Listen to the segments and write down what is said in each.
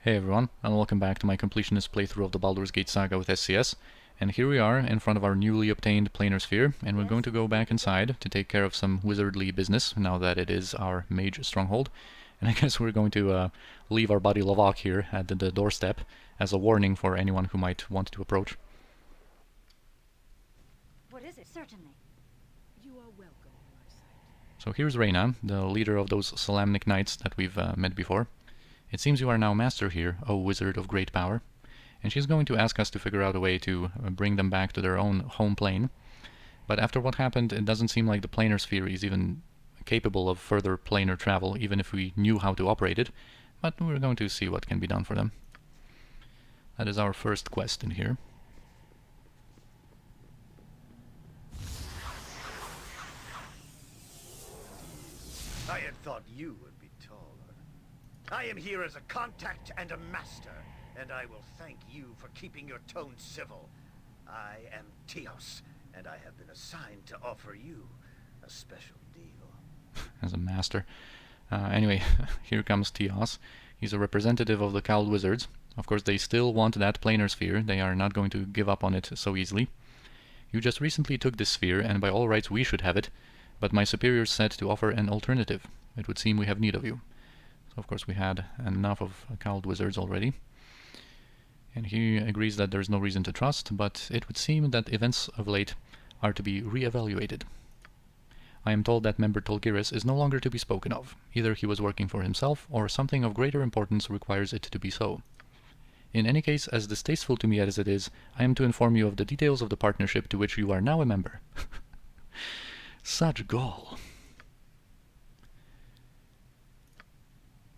Hey everyone, and welcome back to my completionist playthrough of the Baldur's Gate Saga with SCS. And here we are in front of our newly obtained Planar Sphere, and we're going to go back inside to take care of some wizardly business, now that it is our mage stronghold. And I guess we're going to leave our buddy Lavok here at the doorstep as a warning for anyone who might want to approach. What is it? Certainly. You are welcome in my sight. So here's Reyna, the leader of those Solamnic Knights that we've met before. It seems you are now master here, O wizard of great power, and she's going to ask us to figure out a way to bring them back to their own home plane. But after what happened, it doesn't seem like the Planar Sphere is even capable of further planar travel, even if we knew how to operate it, but we're going to see what can be done for them. That is our first quest in here. I had thought you would be taller. I am here as a contact and a master, and I will thank you for keeping your tone civil. I am Teos, and I have been assigned to offer you a special deal. As a master. Anyway, here comes Teos. He's a representative of the Cowled Wizards. Of course, they still want that Planar Sphere. They are not going to give up on it so easily. You just recently took this sphere, and by all rights we should have it, but my superiors said to offer an alternative. It would seem we have need of you. So of course we had enough of Cowled Wizards already. And he agrees that there's no reason to trust, but it would seem that events of late are to be re-evaluated. I am told that member Tolgiris is no longer to be spoken of. Either he was working for himself, or something of greater importance requires it to be so. In any case, as distasteful to me as it is, I am to inform you of the details of the partnership to which you are now a member. Such gall.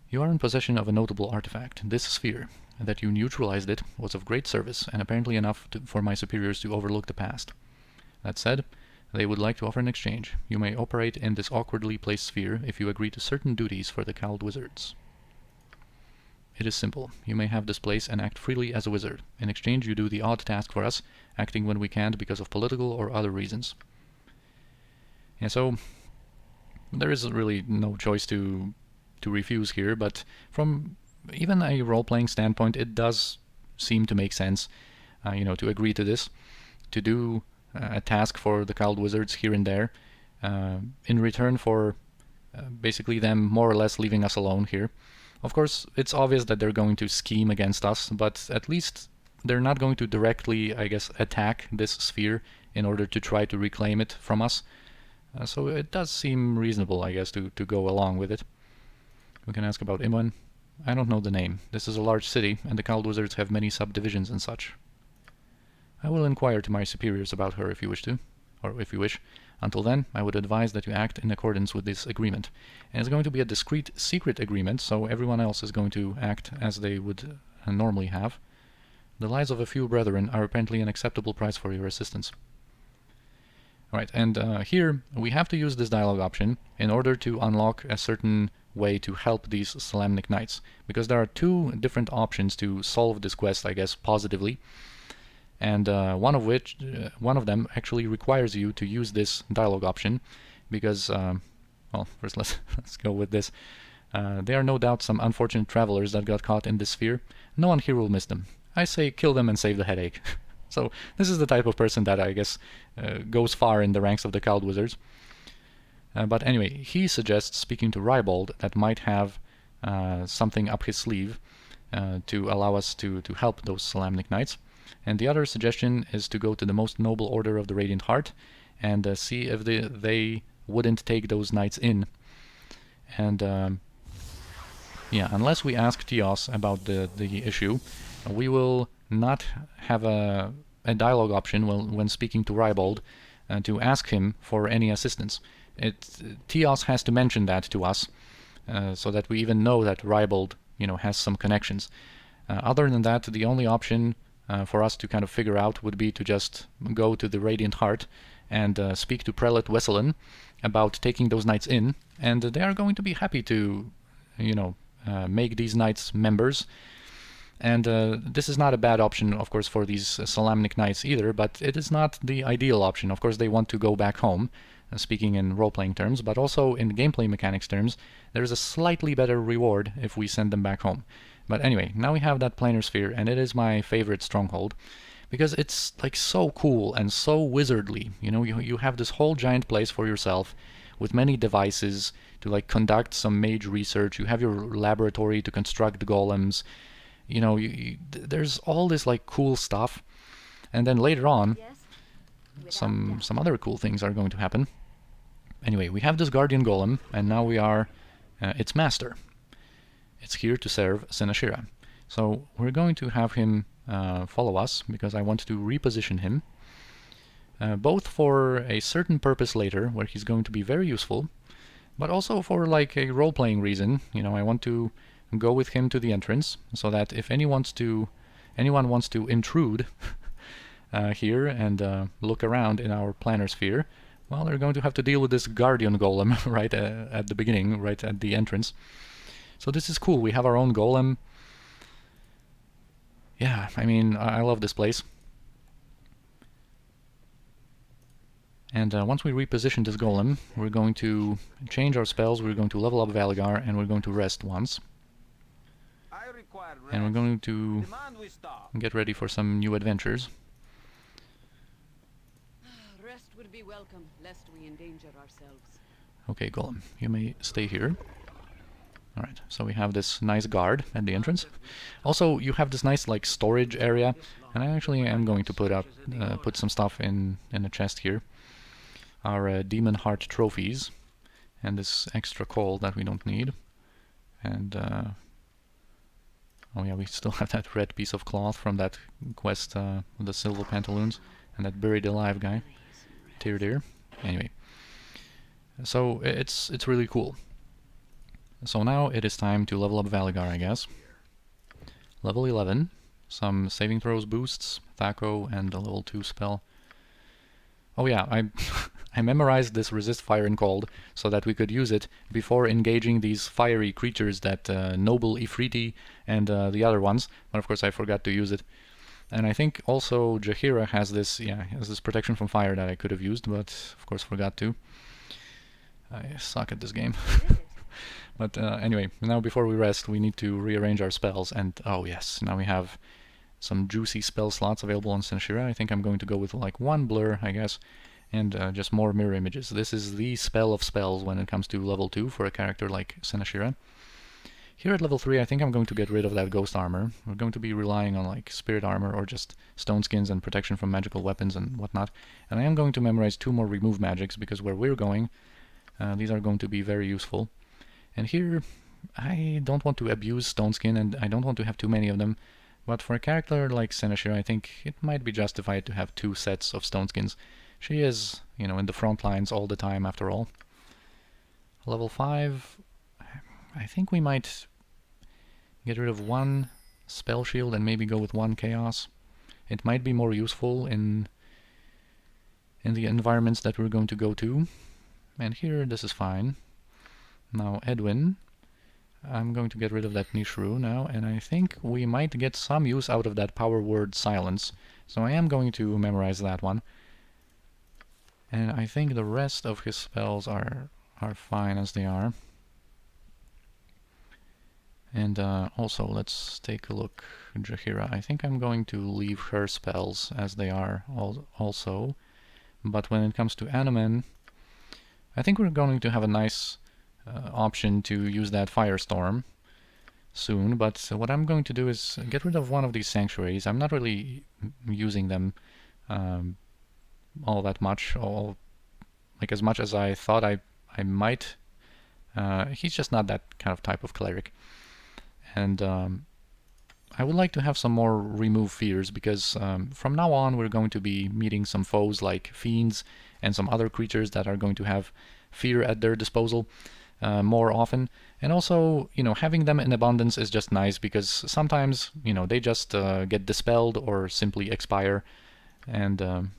You are in possession of a notable artifact, this sphere. That you neutralized it was of great service, and apparently enough for my superiors to overlook the past. That said, they would like to offer an exchange. You may operate in this awkwardly placed sphere if you agree to certain duties for the Cowled Wizards. It is simple. You may have this place and act freely as a wizard. In exchange you do the odd task for us, acting when we can't because of political or other reasons. And so, there is really no choice to refuse here, but from even a role-playing standpoint, it does seem to make sense, to agree to this, to do a task for the Cowled Wizards here and there, in return for basically them more or less leaving us alone here. Of course, it's obvious that they're going to scheme against us, but at least they're not going to directly, I guess, attack this sphere in order to try to reclaim it from us. So it does seem reasonable, I guess, to go along with it. We can ask about Imwen. I don't know the name. This is a large city, and the Cowled Wizards have many subdivisions and such. I will inquire to my superiors about her if you wish to, or if you wish. Until then, I would advise that you act in accordance with this agreement. And it's going to be a discreet, secret agreement, so everyone else is going to act as they would normally have. The lives of a few brethren are apparently an acceptable price for your assistance. Alright, and here we have to use this dialogue option in order to unlock a certain way to help these Solamnic Knights, because there are two different options to solve this quest, I guess, positively, and one of them actually requires you to use this dialogue option, because, well, first let's go with this. They are no doubt some unfortunate travelers that got caught in this sphere. No one here will miss them. I say kill them and save the headache. So this is the type of person that I guess goes far in the ranks of the Cowled Wizards. But anyway, he suggests speaking to Rybald that might have something up his sleeve to allow us to help those Solamnic Knights. And the other suggestion is to go to the most noble order of the Radiant Heart and see if they wouldn't take those knights in. And yeah, unless we ask Teos about the issue, we will not have a dialogue option when speaking to Rybald to ask him for any assistance. Teos has to mention that to us, so that we even know that Rybald, has some connections. Other than that, the only option for us to kind of figure out would be to just go to the Radiant Heart and speak to Prelate Wesselin about taking those knights in, and they are going to be happy to, make these knights members. And this is not a bad option, of course, for these Solamnic Knights either, but it is not the ideal option. Of course, they want to go back home, speaking in role-playing terms, but also in gameplay mechanics terms, there's a slightly better reward if we send them back home. But anyway, now we have that Planar Sphere, and it is my favorite stronghold because it's like so cool and so wizardly. You know, you have this whole giant place for yourself with many devices to like conduct some mage research. You have your laboratory to construct golems. You know, there's all this like cool stuff, and then later on, some other cool things are going to happen. Anyway, we have this guardian golem, and now we are its master. It's here to serve Senashira. So we're going to have him follow us because I want to reposition him, both for a certain purpose later, where he's going to be very useful, but also for like a role-playing reason. You know, I want to go with him to the entrance so that if anyone wants to intrude here and look around in our Planar Sphere, well, they're going to have to deal with this guardian golem right at the beginning, right at the entrance. So this is cool. We have our own golem. Yeah, I mean, I love this place. And once we reposition this golem, we're going to change our spells, we're going to level up Valigar, and we're going to rest once. And we're going to get ready for some new adventures. Rest would be welcome, lest we endanger ourselves. Okay, golem, you may stay here. Alright, so we have this nice guard at the entrance. Also, you have this nice like storage area, and I actually am going to put some stuff in a chest here. Our Demon Heart trophies, and this extra coal that we don't need. And oh yeah, we still have that red piece of cloth from that quest with the silver pantaloons, and that buried alive guy. Dear. Anyway, so it's really cool. So now it is time to level up Valigar, I guess. Level 11, some saving throws boosts, Thaco, and a level 2 spell. Oh yeah, I memorized this resist fire and cold so that we could use it before engaging these fiery creatures, that Noble Ifriti and the other ones, but of course I forgot to use it. And I think also Jaheira has this, has this protection from fire that I could have used, but of course forgot to. I suck at this game. But anyway, now before we rest, we need to rearrange our spells, and oh yes, now we have some juicy spell slots available on Senashira. I think I'm going to go with like one blur, I guess, and just more mirror images. This is the spell of spells when it comes to level 2 for a character like Senashira. Here at level 3, I think I'm going to get rid of that ghost armor. We're going to be relying on like spirit armor or just stone skins and protection from magical weapons and whatnot. And I am going to memorize 2 more remove magics, because where we're going, these are going to be very useful. And here, I don't want to abuse stone skin, and I don't want to have too many of them. But for a character like Senashira, I think it might be justified to have 2 sets of stone skins. She is, you know, in the front lines all the time after all. Level 5, I think we might get rid of 1 spell shield and maybe go with 1 chaos. It might be more useful in the environments that we're going to go to. And here, this is fine. Now Edwin, I'm going to get rid of that Nishru now, and I think we might get some use out of that power word silence. So I am going to memorize that one. And I think the rest of his spells are fine as they are. And also, let's take a look at Jaheira. I think I'm going to leave her spells as they are also. But when it comes to Anomen, I think we're going to have a nice option to use that Firestorm soon, but what I'm going to do is get rid of one of these sanctuaries. I'm not really using them all that much, like as much as I thought I might. He's just not that kind of type of cleric. And I would like to have some more remove fears, because from now on we're going to be meeting some foes like fiends and some other creatures that are going to have fear at their disposal more often. And also, you know, having them in abundance is just nice, because sometimes, you know, they just get dispelled or simply expire, and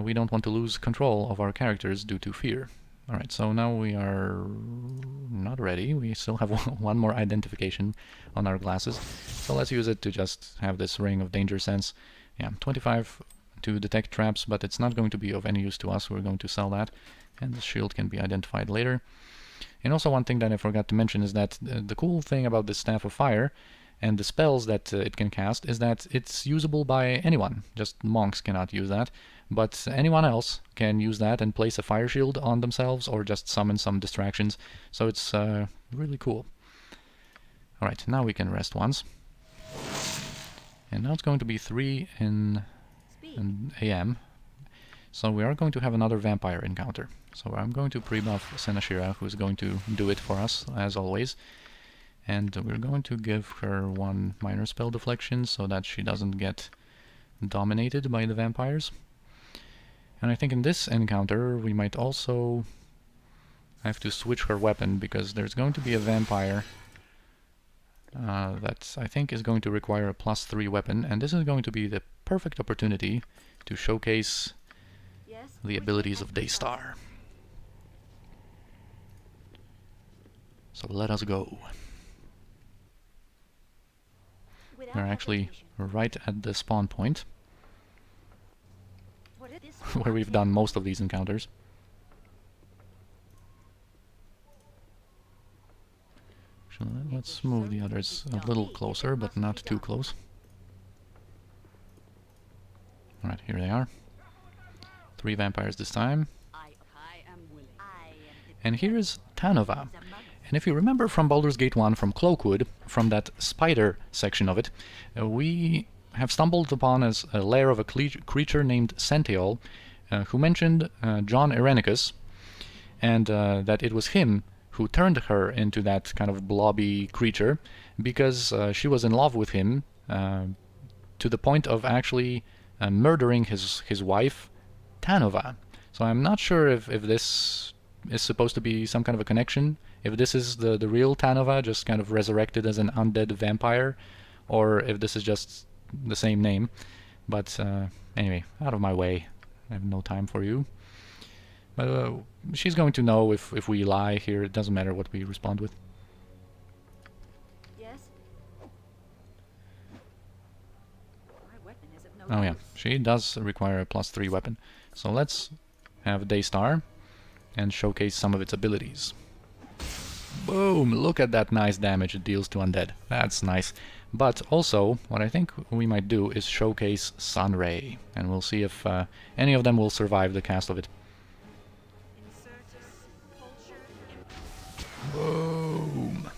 we don't want to lose control of our characters due to fear. Alright, so now we are not ready. We still have one more identification on our glasses. So let's use it to just have this ring of danger sense. Yeah, 25 to detect traps, but it's not going to be of any use to us. We're going to sell that. And the shield can be identified later. And also one thing that I forgot to mention is that the cool thing about this Staff of Fire and the spells that it can cast is that it's usable by anyone. Just monks cannot use that, but anyone else can use that and place a fire shield on themselves or just summon some distractions. So it's really cool. Alright, now we can rest once. And now it's going to be 3 in AM. So we are going to have another vampire encounter. So I'm going to pre-buff Senashira, who's going to do it for us, as always. And we're going to give her 1 minor spell deflection so that she doesn't get dominated by the vampires. And I think in this encounter we might also have to switch her weapon, because there's going to be a vampire that I think is going to require a +3 weapon, and this is going to be the perfect opportunity to showcase the abilities of Daystar. So let us go. We're actually right at the spawn point, where we've done most of these encounters. Let's move the others a little closer, but not too close. Alright, here they are. 3 vampires this time. And here is Tanova. And if you remember from Baldur's Gate 1, from Cloakwood, from that spider section of it, we have stumbled upon a lair of a creature named Centiol, who mentioned John Irenicus, and that it was him who turned her into that kind of blobby creature, because she was in love with him to the point of actually murdering his wife, Tanova. So I'm not sure if this is supposed to be some kind of a connection, if this is the real Tanova, just kind of resurrected as an undead vampire, or if this is just the same name. But anyway, out of my way. I have no time for you. But she's going to know if we lie here. It doesn't matter what we respond with. Yes. My weapon is of no Oh yeah, use. she does require a +3 weapon. So let's have Daystar and showcase some of its abilities. Boom! Look at that nice damage it deals to undead. That's nice. But also, what I think we might do is showcase Sunray, and we'll see if any of them will survive the cast of it. Boom!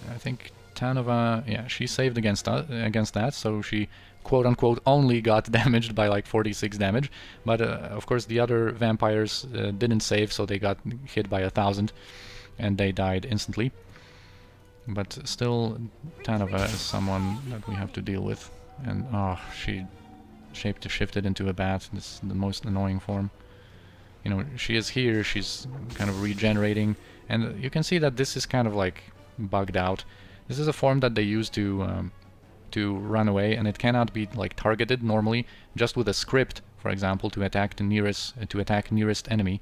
I think Tanova, yeah, she saved against that, so she quote-unquote only got damaged by like 46 damage. But of course the other vampires didn't save, so they got hit by 1,000, and they died instantly. But still, Tanova is someone that we have to deal with. And oh, she shifted into a bat. This is the most annoying form. You know, she is here, she's kind of regenerating, and you can see that this is kind of like bugged out. This is a form that they use to run away, and it cannot be like targeted normally. Just with a script, for example, to attack the nearest enemy,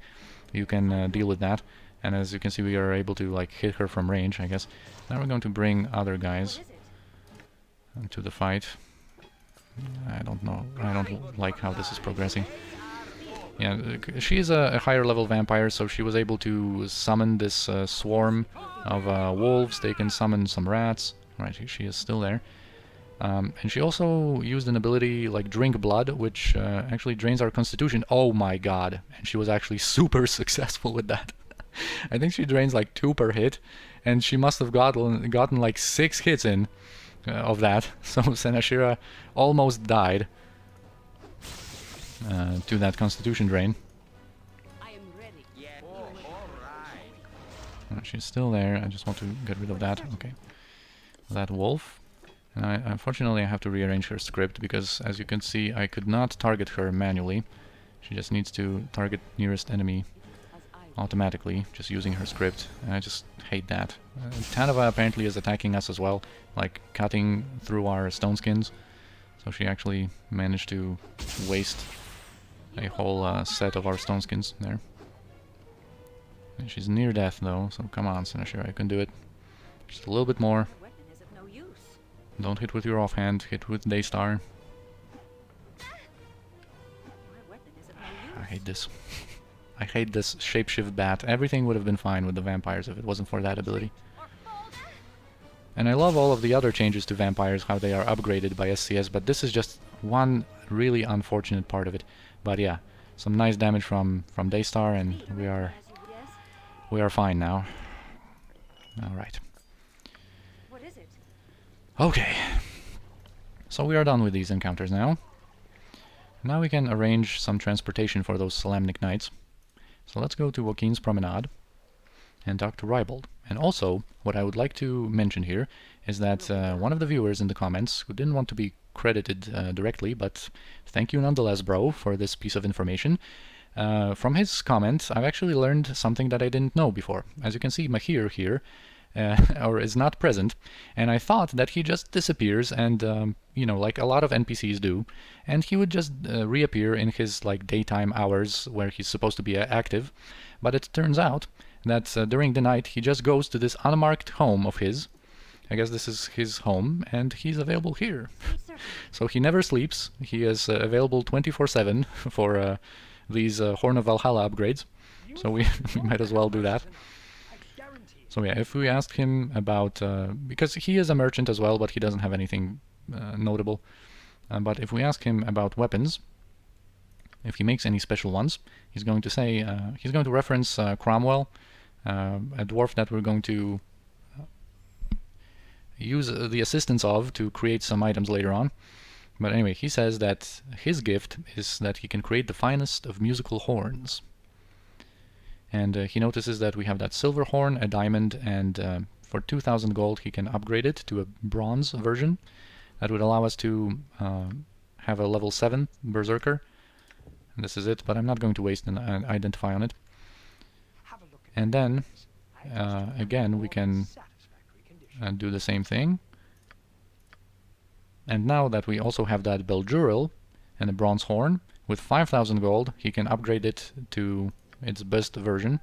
you can deal with that. And as you can see, we are able to like hit her from range, I guess. Now we're going to bring other guys into the fight. I don't know. I don't like how this is progressing. Yeah, she is a higher level vampire, so she was able to summon this swarm of wolves. They can summon some rats. Right, she is still there. And she also used an ability like Drink Blood, which actually drains our constitution. Oh my god. And she was actually super successful with that. I think she drains like 2 per hit, and she must have gotten like 6 hits in of that. So Senashira almost died to that constitution drain. I am ready. She's still there. I just want to get rid of that. Okay. That wolf. And unfortunately I have to rearrange her script, because as you can see I could not target her manually. She just needs to target nearest enemy automatically, just using her script. And I just hate that. Tanova apparently is attacking us as well, like cutting through our stone skins. So she actually managed to waste a whole set of our stone skins there. And she's near death though, so come on, Senashira, you can do it. Just a little bit more. My weapon is of no use. Don't hit with your offhand, hit with Daystar. My weapon is of no use. I hate this. I hate this shapeshift bat. Everything would have been fine with the vampires if it wasn't for that ability. And I love all of the other changes to vampires, how they are upgraded by SCS, but this is just one really unfortunate part of it. But yeah, some nice damage from Daystar, and we are fine now. All right. What is it? Okay. So we are done with these encounters now. Now we can arrange some transportation for those Solamnic Knights. So let's go to Joaquin's Promenade and talk to Rybold. And also, what I would like to mention here is that one of the viewers in the comments, who didn't want to be credited directly, but thank you nonetheless, bro, for this piece of information. From his comment, I've actually learned something that I didn't know before. As you can see, Mahir here, or is not present, and I thought that he just disappears and, you know, like a lot of NPCs do, and he would just reappear in his, like, daytime hours where he's supposed to be active, but it turns out that during the night he just goes to this unmarked home of his. I guess this is his home, and he's available here. So he never sleeps. He is available 24/7 for these Horn of Valhalla upgrades. So we might as well do that. So yeah, if we ask him about... because he is a merchant as well, but he doesn't have anything notable. But if we ask him about weapons, if he makes any special ones, he's going to say... he's going to reference Cromwell, a dwarf that we're going to use the assistance of to create some items later on. But anyway, he says that his gift is that he can create the finest of musical horns. And he notices that we have that silver horn, a diamond, and for 2,000 gold he can upgrade it to a bronze version. That would allow us to have a level 7 berserker. And this is it, but I'm not going to waste an identify on it. And then, again, we can do the same thing. And now that we also have that Baldur and a bronze horn, with 5,000 gold, he can upgrade it to its best version.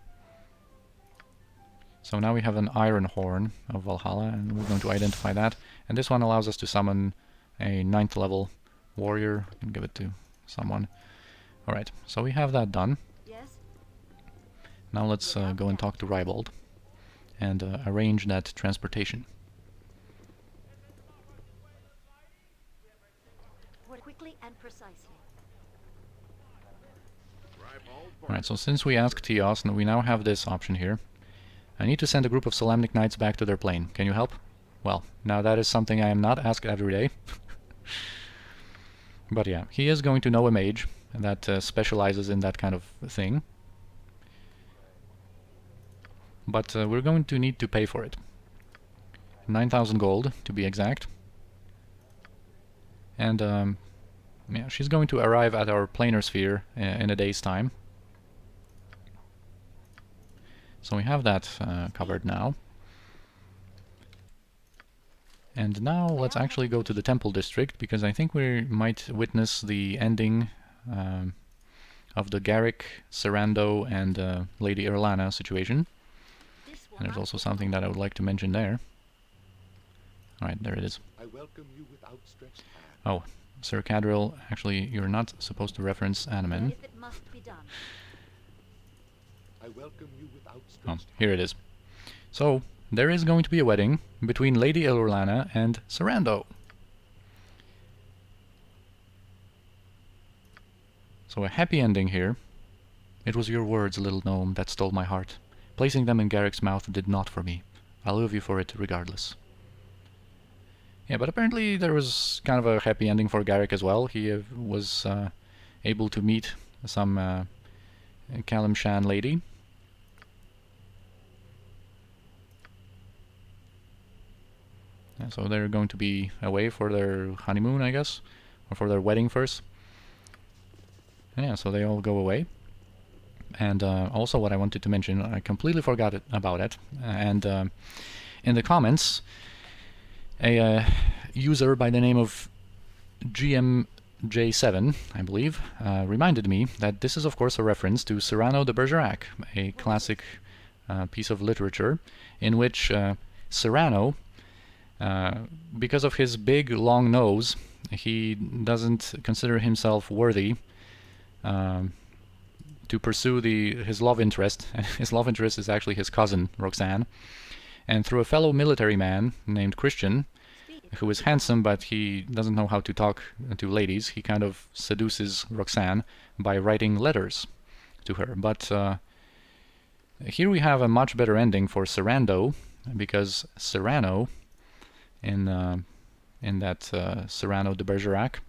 So now we have an iron horn of Valhalla, and we're going to identify that. And this one allows us to summon a 9th level warrior and give it to someone. Alright, so we have that done. Yes? Now let's go and talk to Rybold and arrange that transportation. Quickly and precisely. Alright, so since we asked Tios, and we now have this option here, I need to send a group of Solamnic Knights back to their plane. Can you help? Well, now that is something I am not asked every day. But yeah, he is going to know a mage that specializes in that kind of thing. But we're going to need to pay for it. 9,000 gold, to be exact. And yeah, she's going to arrive at our Planar Sphere in a day's time. So we have that covered now. And now let's actually go to the Temple District, because I think we might witness the ending of the Garrick, Sarando, and Lady Erlana situation. And there's also something that I would like to mention there. Alright, there it is. I welcome you with outstretched hand. Oh, Sir Cadriel, actually, you're not supposed to reference Animen. If it must be done. I welcome you with outstretched Oh, hand. here it is. So, there is going to be a wedding between Lady Elorlana and Sarando. So a happy ending here. It was your words, little gnome, that stole my heart. Placing them in Garrick's mouth did not for me. I'll love you for it regardless. Yeah, but apparently there was kind of a happy ending for Garrick as well. He was able to meet some Kalimshan lady. Yeah, so they're going to be away for their honeymoon, I guess, or for their wedding first. And yeah, so they all go away. And also what I wanted to mention, I completely forgot about it. And in the comments, a user by the name of GMJ7, I believe, reminded me that this is of course a reference to Cyrano de Bergerac, a classic piece of literature in which Cyrano, because of his big long nose, he doesn't consider himself worthy to pursue his love interest. His love interest is actually his cousin, Roxanne. And through a fellow military man named Christian, who is handsome but he doesn't know how to talk to ladies, he kind of seduces Roxanne by writing letters to her. But here we have a much better ending for Serando, because Serrano, in that Cyrano de Bergerac,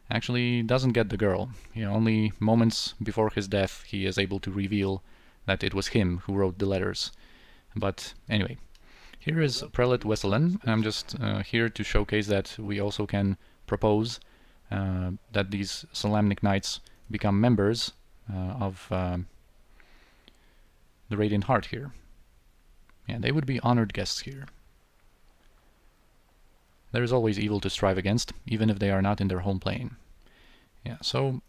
actually doesn't get the girl. Only moments before his death he is able to reveal that it was him who wrote the letters. But anyway, here is Prelate Wesselan. I'm just here to showcase that we also can propose that these Solamnic Knights become members of the Radiant Heart here. Yeah, they would be honored guests here. There is always evil to strive against, even if they are not in their home plane. Yeah, so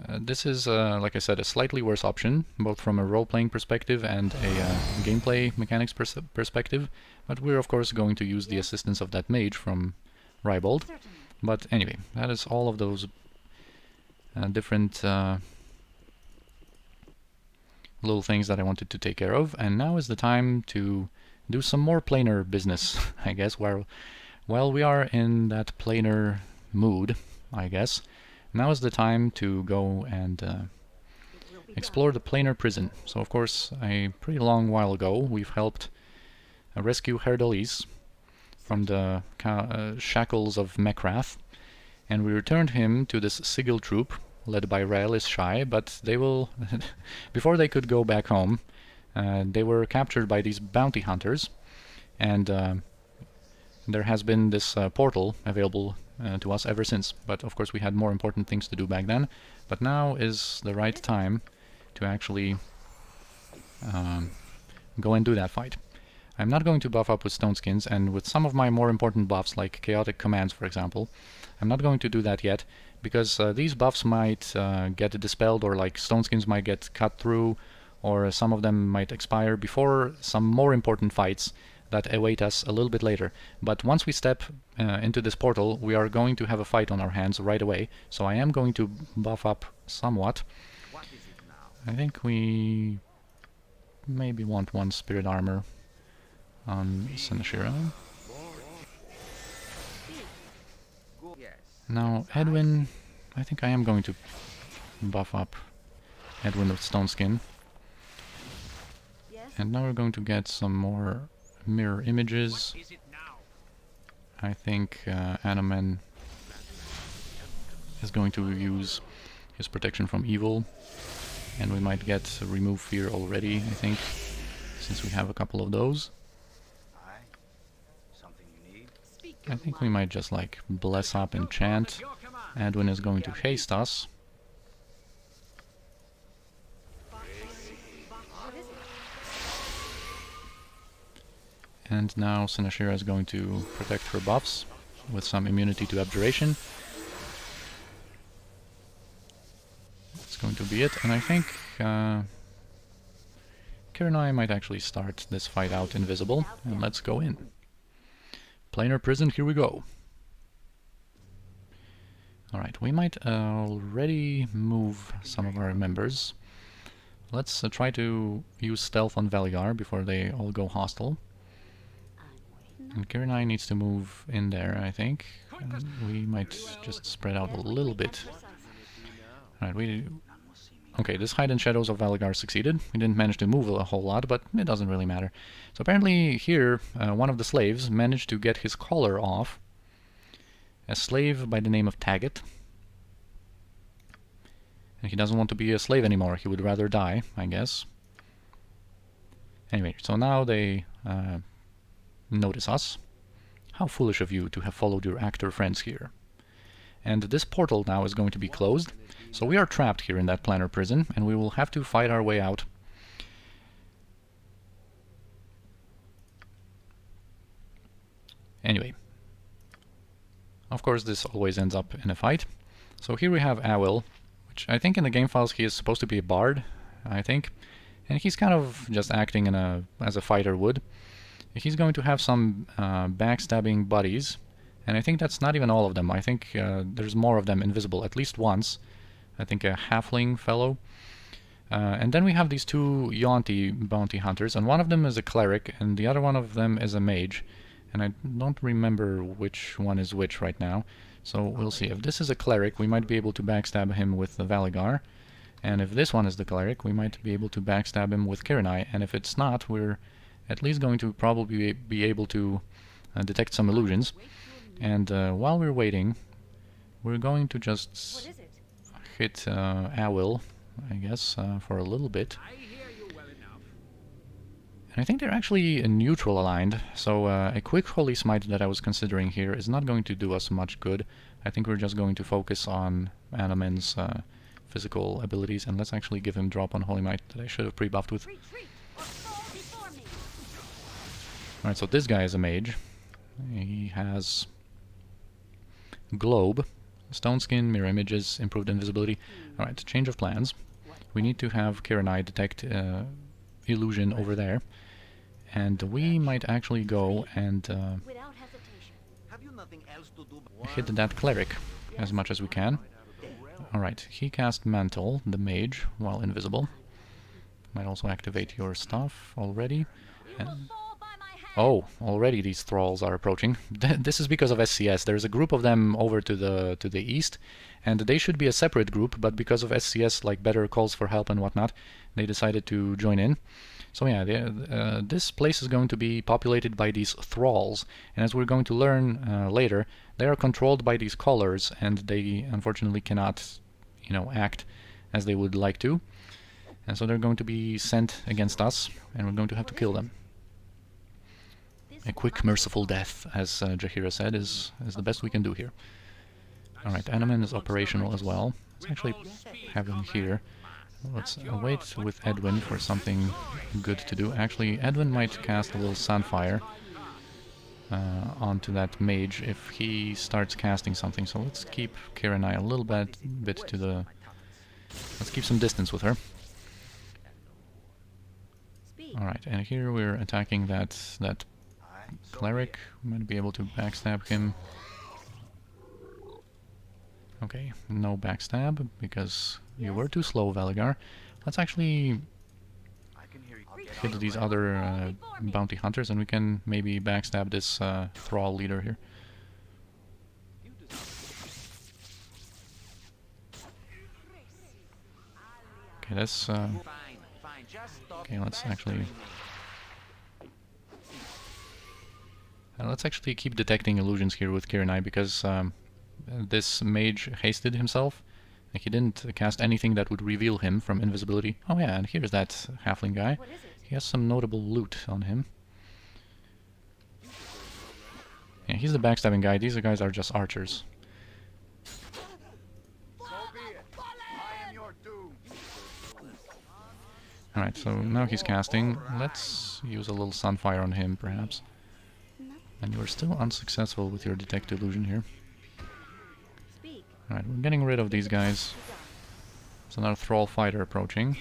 this is, like I said, a slightly worse option, both from a role-playing perspective and a gameplay mechanics perspective, but we're of course going to use the assistance of that mage from Rybold. But anyway, that is all of those different little things that I wanted to take care of, and now is the time to do some more planar business, I guess, while we are in that planar mood, I guess. Now is the time to go and explore the Planar Prison. So of course, a pretty long while ago, we've helped rescue Herdalis from the shackles of Mekrath, and we returned him to this Sigil troop, led by Raelis Shai, but they will, before they could go back home, they were captured by these bounty hunters, and there has been this portal available to us ever since. But of course we had more important things to do back then, but now is the right time to actually go and do that fight. I'm not going to buff up with stone skins, and with some of my more important buffs, like chaotic commands for example, I'm not going to do that yet, because these buffs might get dispelled, or like stone skins might get cut through, or some of them might expire before some more important fights that await us a little bit later. But once we step into this portal, we are going to have a fight on our hands right away, so I am going to buff up somewhat. I think we maybe want one spirit armor on Senashira. Now Edwin, I think I am going to buff up Edwin with stone skin. And now we're going to get some more mirror images. I think Anomen is going to use his protection from evil, and we might get remove fear already, I think, since we have a couple of those. I think we might just like bless up and chant. Edwin is going to haste us. And now Senashira is going to protect her buffs with some immunity to abjuration. That's going to be it, and I think Kiranai might actually start this fight out invisible, and let's go in. Planar Prison, here we go. Alright, we might already move some of our members. Let's try to use stealth on Valigar before they all go hostile. And Kiranai needs to move in there, I think. And we might just spread out a little bit. Alright, okay, this hide and shadows of Valigar succeeded. We didn't manage to move a whole lot, but it doesn't really matter. So apparently here, one of the slaves managed to get his collar off. A slave by the name of Taggett. And he doesn't want to be a slave anymore. He would rather die, I guess. Anyway, so now they notice us. How foolish of you to have followed your actor friends here. And this portal now is going to be closed, so we are trapped here in that planar prison, and we will have to fight our way out. Anyway, of course this always ends up in a fight. So here we have Awil, which I think in the game files he is supposed to be a bard, I think, and he's kind of just acting as a fighter would. He's going to have some backstabbing buddies, and I think that's not even all of them. I think there's more of them invisible, at least once. I think a halfling fellow. And then we have these two Yuanti bounty hunters, and one of them is a cleric, and the other one of them is a mage. And I don't remember which one is which right now. So we'll see. If this is a cleric, we might be able to backstab him with the Valigar. And if this one is the cleric, we might be able to backstab him with Kirinai. And if it's not, we're at least going to probably be able to detect some illusions. And while we're waiting, we're going to just What is it? hit Awil, I guess, for a little bit. And I think they're actually neutral aligned, so a quick Holy Smite that I was considering here is not going to do us much good. I think we're just going to focus on Anomen's physical abilities, and let's actually give him drop on Holy Might that I should have pre-buffed with. Retreat or fall before me. Alright, so this guy is a mage. He has Globe, Stone Skin, Mirror Images, Improved Invisibility. Alright, change of plans. We need to have Kirinai detect illusion over there. And we might actually go and Without hesitation. Have you nothing else to do? hit that cleric as much as we can. Alright, he cast Mantle, the mage, while invisible. Might also activate your stuff already. And Fall by my hand. oh, already these thralls are approaching. This is because of SCS. There's a group of them over to the east, and they should be a separate group, but because of SCS, like better calls for help and whatnot, they decided to join in. So yeah, this place is going to be populated by these thralls, and as we're going to learn later, they are controlled by these callers, and they unfortunately cannot, you know, act as they would like to. And so they're going to be sent against us, and we're going to have to kill them. A quick, merciful death, as Jaheira said, is the best we can do here. Alright, Anomen is operational as well. Let's actually have him here. Let's wait with Edwin for something good to do. Actually, Edwin might cast a little Sunfire onto that mage if he starts casting something. So let's keep Kirinai a little bit to the... Let's keep some distance with her. Speak. Alright, and here we're attacking that cleric. We might be able to backstab him. Okay, no backstab, because you were too slow, Valigar. Let's actually hit these other bounty hunters, and we can maybe backstab this thrall leader here. Okay, that's... okay, let's actually keep detecting illusions here with Kirinai, because this mage hasted himself. Like, he didn't cast anything that would reveal him from invisibility. Oh yeah, and here's that halfling guy. What is it? He has some notable loot on him. Yeah, he's the backstabbing guy. These guys are just archers. Alright, so now he's casting. Let's use a little Sunfire on him, perhaps. And you're still unsuccessful with your detect illusion here. Speak. Alright, we're getting rid of these guys. There's another thrall fighter approaching.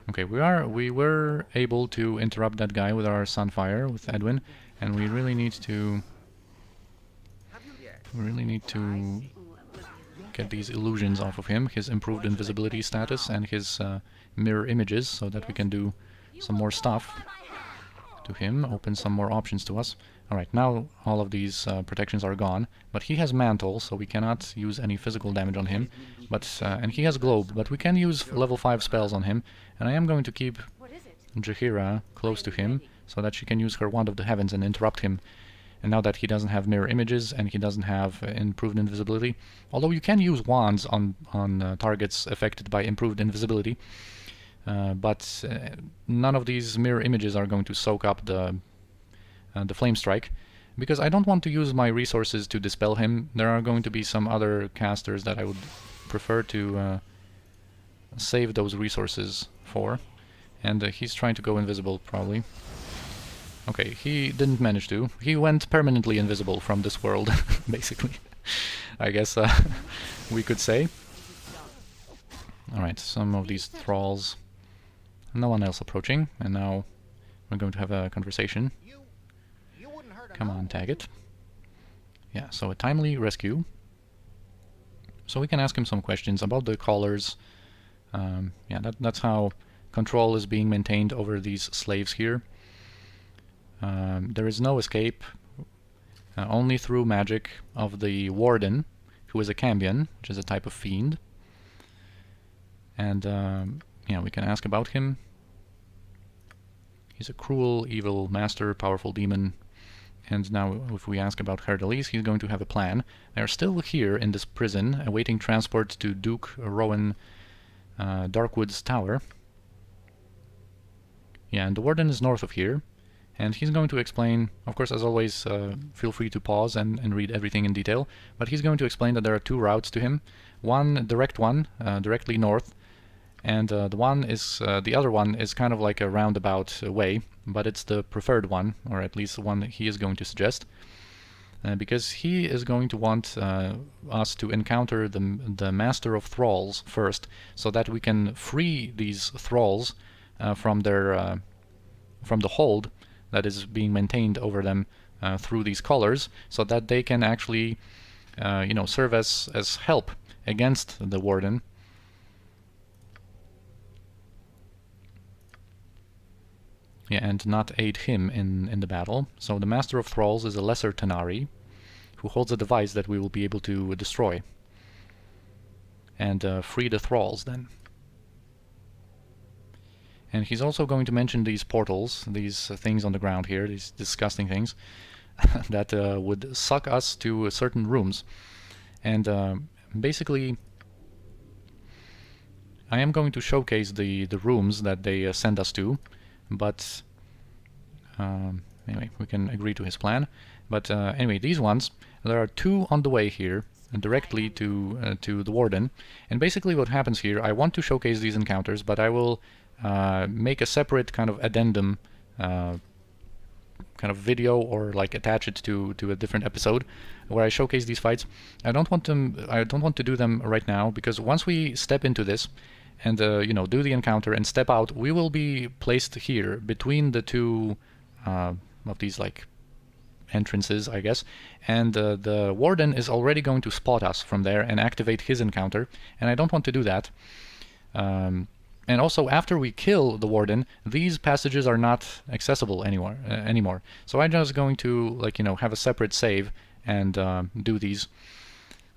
Okay, we were able to interrupt that guy with our Sunfire, with Edwin, and we really need to get these illusions off of him, his improved invisibility status and his mirror images, so that we can do some more stuff to him, open some more options to us. Alright, now all of these protections are gone, but he has Mantle, so we cannot use any physical damage on him, but and he has Globe, but we can use level 5 spells on him, and I am going to keep What is it? Jaheira close to him, so that she can use her Wand of the Heavens and interrupt him. And now that he doesn't have mirror images and he doesn't have improved invisibility, although you can use wands on targets affected by improved invisibility, but none of these mirror images are going to soak up the flame strike, because I don't want to use my resources to dispel him. There are going to be some other casters that I would prefer to save those resources for, and he's trying to go invisible probably. Okay, he didn't manage to. He went permanently invisible from this world, basically. I guess we could say. Alright, some of these thralls. No one else approaching, and now we're going to have a conversation. Come on, tag it. Yeah, so a timely rescue. So we can ask him some questions about the callers, Yeah, that's how control is being maintained over these slaves here. There is no escape, only through magic of the Warden, who is a Cambion, which is a type of fiend. And yeah, we can ask about him. He's a cruel, evil master, powerful demon. And now if we ask about Herdelis, he's going to have a plan. They're still here in this prison, awaiting transport to Duke Rowan Darkwood's tower. Yeah, and the Warden is north of here. And he's going to explain, of course, as always, feel free to pause and read everything in detail. But he's going to explain that there are two routes to him. One, direct one, directly north. And the other one is kind of like a roundabout way, but it's the preferred one, or at least the one that he is going to suggest, because he is going to want us to encounter the Master of Thralls first, so that we can free these thralls from their from the hold that is being maintained over them through these collars, so that they can actually, you know, serve as help against the Warden. Yeah, and not aid him in the battle. So the Master of Thralls is a lesser Tanari, who holds a device that we will be able to destroy. And free the thralls then. And he's also going to mention these portals, these things on the ground here, these disgusting things, that would suck us to certain rooms. And basically, I am going to showcase the rooms that they send us to. But anyway, we can agree to his plan. But anyway, these ones, there are two on the way here, directly to the Warden. And basically what happens here, I want to showcase these encounters, but I will make a separate kind of addendum kind of video, or like attach it to a different episode where I showcase these fights. I don't want to do them right now, because once we step into this and you know, do the encounter and step out, we will be placed here between the two of these like entrances, I guess, and the Warden is already going to spot us from there and activate his encounter, and I don't want to do that. And also, after we kill the Warden, these passages are not accessible anymore. So I'm just going to, like, you know, have a separate save and do these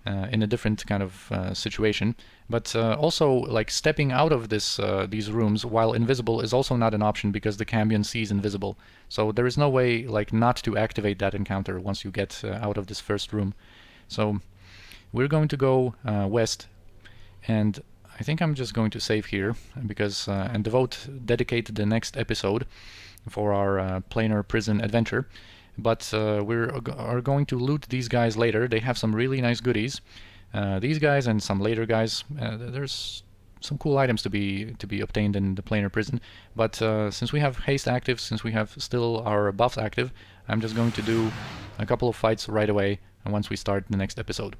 in a different kind of situation. But also, like, stepping out of these rooms while invisible is also not an option, because the Cambion sees invisible. So there is no way, like, not to activate that encounter once you get out of this first room. So we're going to go west, and I think I'm just going to save here, because and dedicate the next episode for our Planar Prison adventure. But we are going to loot these guys later. They have some really nice goodies. These guys and some later guys. There's some cool items to be obtained in the Planar Prison. But since we have haste active, since we have still our buffs active, I'm just going to do a couple of fights right away once we start the next episode.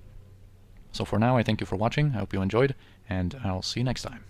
So for now, I thank you for watching. I hope you enjoyed, and I'll see you next time.